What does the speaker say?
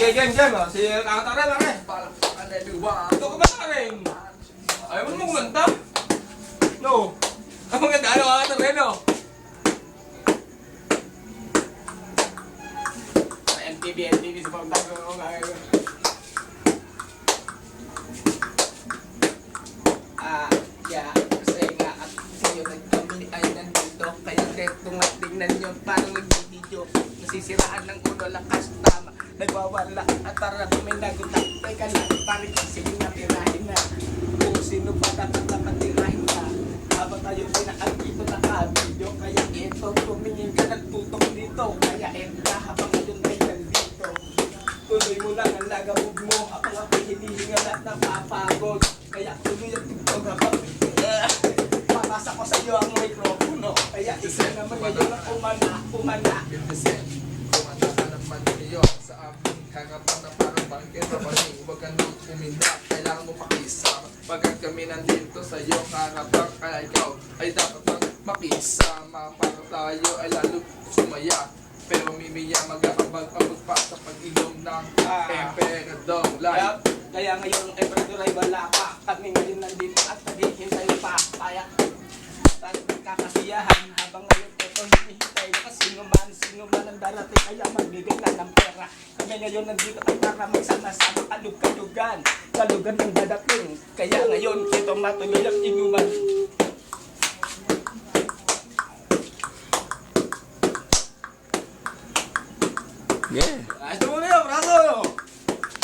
Sige, game. Si kakataran lang eh. Ito kumatarin. Ayaw mo naman kumanta? No. Ang maganda, ano kakatarin, no? MTV sa pagtago ko ngayon. Kasi nga at kayo nagkamali ay nandito. Kaya detong at tingnan nyo parang nag-video. Nasisiraan ng ulo, lakas tama. Nagwawala at para may nagutak. Teka lang, parang sige na tirahin na. Kung sino pa dapat tirahin na. Habang tayo pinakagito na ka-video. Kaya ito, tumingin ka nagtutok dito. Kaya ito, habang ngayon ay nandito. Tuloy mo lang ang lagabog mo. Ako nga hinihingal at napapagod. Kaya tuloy ang TikTok habang papasa ko sa iyo ang mikropono. Kaya isa naman ngayon ang umana. Kumanta ka naman niyo sa aming harapan na parang bangkit na paning. Huwag ka nang uminda, kailangan mo pakisama. Pagkat kami nandito sa iyong harapan, kaya ikaw ay dapat makisama. Para tayo ay lalo sumaya. Pero mimiya mag-aabag-abag pa sa pag-inom ng emperador life. Kaya ngayon emperador ay wala pa. Kami ngayon nandito at naghihintay pa. Kaya tayo nagkakasiyahan habang ngayon ito hinihintay na sino man ang darating kaya magbigay na ng pera. Kami ngayon nandito ay para magsama-sama kalug-kalugan ng dadating. Kaya ngayon ito matuloy ang inuman. Yeah. Ito muna